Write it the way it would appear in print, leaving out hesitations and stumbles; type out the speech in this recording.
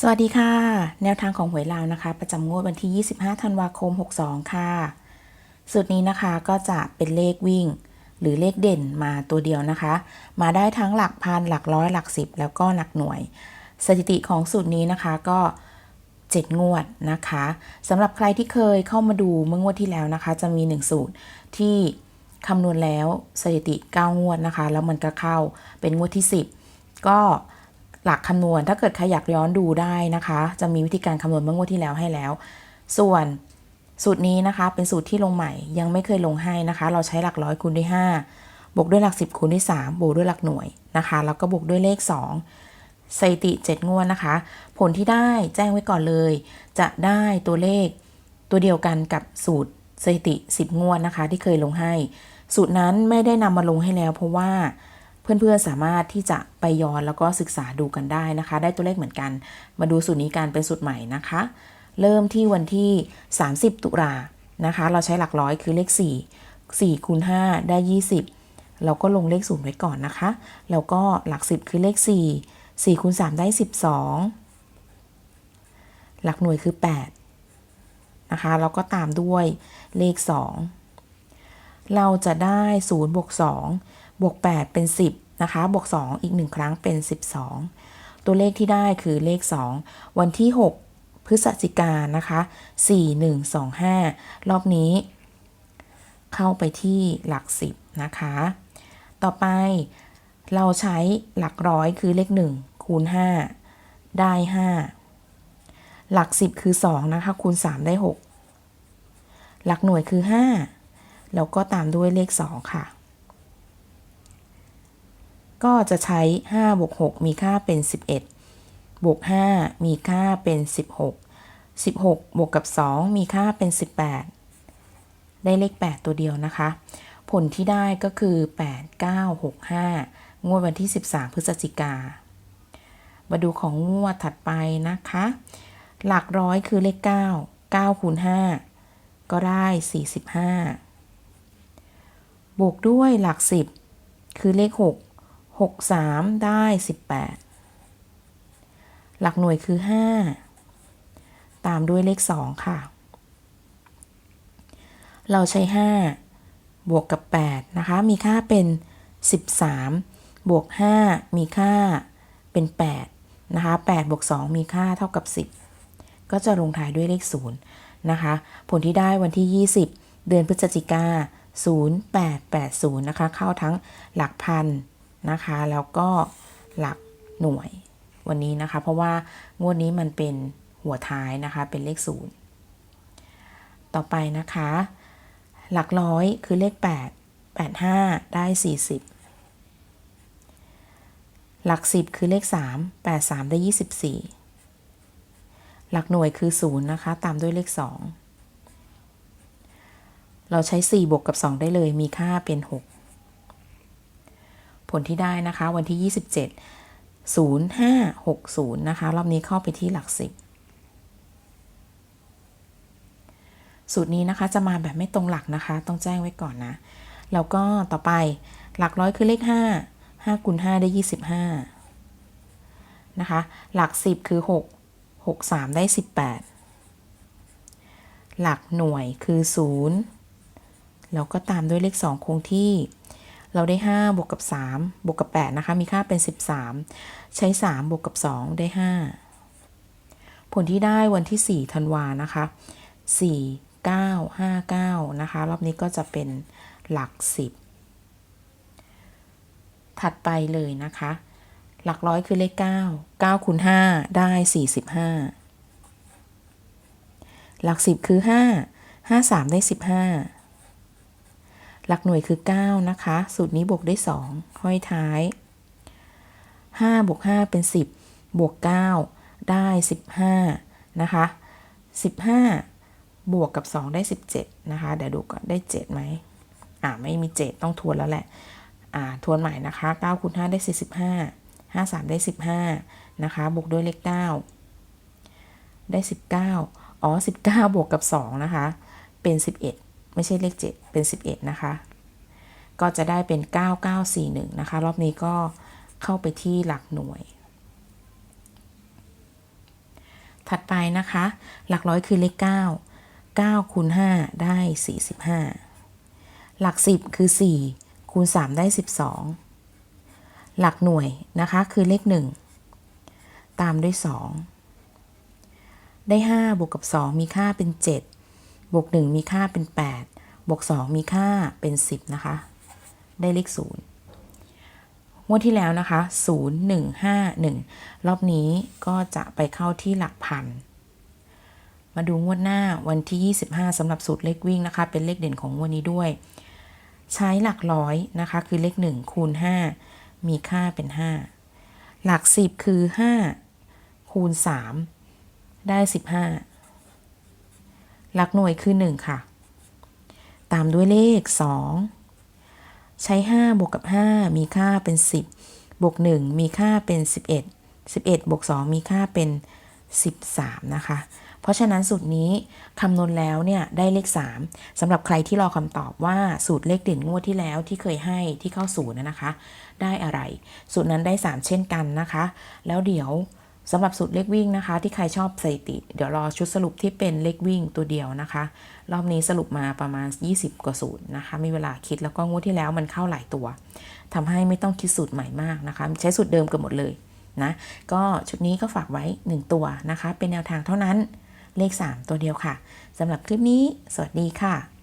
สวัสดีค่ะแนวทางของหวยลาวนะคะประจำงวดวันที่ 25 ธันวาคม 62 ค่ะสูตรนี้นะคะก็จะเป็นเลขวิ่งหรือเลขเด่นมาตัวเดียวนะคะมาได้ทั้งหลักพันหลักร้อยหลักสิบแล้วก็หลักหน่วยสถิติของสูตรนี้นะคะก็7 งวดนะคะสำหรับใครที่เคยเข้ามาดูเมื่องวดที่แล้วนะคะจะมี1สูตรที่คำนวณแล้วสถิติ 9 งวดนะคะแล้วมันก็เข้าเป็นงวดที่ 10ก็หลักคำนวณถ้าเกิดใครอยากย้อนดูได้นะคะจะมีวิธีการคำนวณเมื่องวดที่แล้วให้แล้วส่วนสูตรนี้นะคะเป็นสูตรที่ลงใหม่ยังไม่เคยลงให้นะคะเราใช้หลักร้อยคูณด้วย5บวกด้วยหลัก10คูณด้วย3บวกด้วยหลักหน่วยนะคะแล้วก็บวกด้วยเลข2สถิติ7 งวดนะคะผลที่ได้แจ้งไว้ก่อนเลยจะได้ตัวเลขตัวเดียวกันกับสูตรสถิติ10 งวดนะคะที่เคยลงให้สูตรนั้นไม่ได้นำมาลงให้แล้วเพราะว่าเพื่อนๆสามารถที่จะไปย้อนแล้วก็ศึกษาดูกันได้นะคะได้ตัวเลขเหมือนกันมาดูสูตรนี้กันเป็นสูตรใหม่นะคะเริ่มที่วันที่30 ตุลานะคะเราใช้หลักร้อยคือเลข4คูณ5ได้20เราก็ลงเลข0ไว้ก่อนนะคะแล้วก็หลัก10คือเลข4คูณ3ได้12หลักหน่วยคือ8นะคะแล้วก็ตามด้วยเลข2เราจะได้0บวก2บวก8เป็น10นะคะบวก2อีก1ครั้งเป็น12ตัวเลขที่ได้คือเลข2วันที่6พฤศจิกายนนะคะ4125รอบนี้เข้าไปที่หลัก10นะคะต่อไปเราใช้หลักร้อยคือเลข1คูณ5ได้5หลัก10คือ2นะคะคูณ3ได้6หลักหน่วยคือ5แล้วก็ตามด้วยเลข2ค่ะก็จะใช้5บวก6มีค่าเป็น11บวก5มีค่าเป็น16บวกกับ2มีค่าเป็น18ได้เลข8ตัวเดียวนะคะผลที่ได้ก็คือ8965งวดวันที่13พฤศจิกามาดูของงวดถัดไปนะคะหลักร้อยคือเลข9คูณ5ก็ได้45บวกด้วยหลัก10คือเลข6 3ได้18หลักหน่วยคือ5ตามด้วยเลข2ค่ะเราใช้5บวกกับ8นะคะมีค่าเป็น13บวก5มีค่าเป็น8นะคะ8บวก2มีค่าเท่ากับ10ก็จะลงท้ายด้วยเลข0นะคะผลที่ได้วันที่20เดือนพฤศจิกา0880นะคะเข้าทั้งหลักพันนะคะแล้วก็หลักหน่วยวันนี้นะคะเพราะว่างวดนี้มันเป็นหัวท้ายนะคะเป็นเลข0ต่อไปนะคะหลักร้อยคือเลข8 85ได้40หลัก10คือเลข3 83ได้24หลักหน่วยคือ0นะคะตามด้วยเลข2เราใช้4บวกกับ2ได้เลยมีค่าเป็น6ผลที่ได้นะคะวันที่27 0560นะคะรอบนี้เข้าไปที่หลัก10สูตรนี้นะคะจะมาแบบไม่ตรงหลักนะคะต้องแจ้งไว้ก่อนนะแล้วก็ต่อไปหลักร้อยคือเลข5คูณ5ได้25นะคะหลัก10คือ6 3ได้18หลักหน่วยคือ0แล้วก็ตามด้วยเลข2คงที่เราได้5บวกกับ3บวกกับ8นะคะมีค่าเป็น13ใช้3บวกกับ2ได้5ผลที่ได้วันที่4ธันวานะคะ4959นะคะรอบนี้ก็จะเป็นหลัก10ถัดไปเลยนะคะหลักร้อยคือเลข9คูณ5ได้45หลัก10คือ5 3ได้15หลักหน่วยคือ9นะคะสูตรนี้บวกได้2ห้อยท้าย5บวก5เป็น10บวก9ได้15นะคะ15บวกกับ2ได้17นะคะเดี๋ยวดูก่อนได้7ไหมไม่มี7ต้องทวนแล้วแหละทวนใหม่นะคะ9คูณ5ได้45 5 3ได้15นะคะบวกด้วยเลข9ได้1919บวกกับ2นะคะเป็น11ไม่ใช่เลข7เป็น11นะคะก็จะได้เป็น9941นะคะรอบนี้ก็เข้าไปที่หลักหน่วย ถัดไปนะคะ หลักร้อยคือเลข9 9คูณ5ได้45หลัก10คือ4คูณ3ได้12หลักหน่วยนะคะคือเลข1ตามด้วย2ได้5บวกกับ2มีค่าเป็น7บวก1มีค่าเป็น8บวก2มีค่าเป็น10นะคะได้เลข0งวดที่แล้วนะคะ0151รอบนี้ก็จะไปเข้าที่หลักพันมาดูงวดหน้าวันที่25สำหรับสูตรเลขวิ่งนะคะเป็นเลขเด่นของงวดนี้ด้วยใช้หลักร้อยนะคะคือเลข1คูณ5มีค่าเป็น5หลัก10คือ5คูณ3ได้15หลักหน่วยคือ1ค่ะตามด้วยเลข2ใช้5บวกกับ5มีค่าเป็น10บวก1มีค่าเป็น11บวก2มีค่าเป็น13นะคะเพราะฉะนั้นสูตรนี้คำนวณแล้วเนี่ยได้เลข3สำหรับใครที่รอคำตอบว่าสูตรเลขเด่นงวดที่แล้วที่เคยให้ที่เข้าศูนย์นะคะได้อะไรสูตรนั้นได้3เช่นกันนะคะแล้วเดี๋ยวสำหรับสูตรเลขวิ่งนะคะที่ใครชอบสถิติเดี๋ยวรอชุดสรุปที่เป็นเลขวิ่งตัวเดียวนะคะรอบนี้สรุปมาประมาณ20กว่าสูตรนะคะมีเวลาคิดแล้วก็งวดที่แล้วมันเข้าหลายตัวทำให้ไม่ต้องคิดสูตรใหม่มากนะคะใช้สูตรเดิมกันหมดเลยนะก็ชุดนี้ก็ฝากไว้1ตัวนะคะเป็นแนวทางเท่านั้นเลข3ตัวเดียวค่ะสำหรับคลิปนี้สวัสดีค่ะ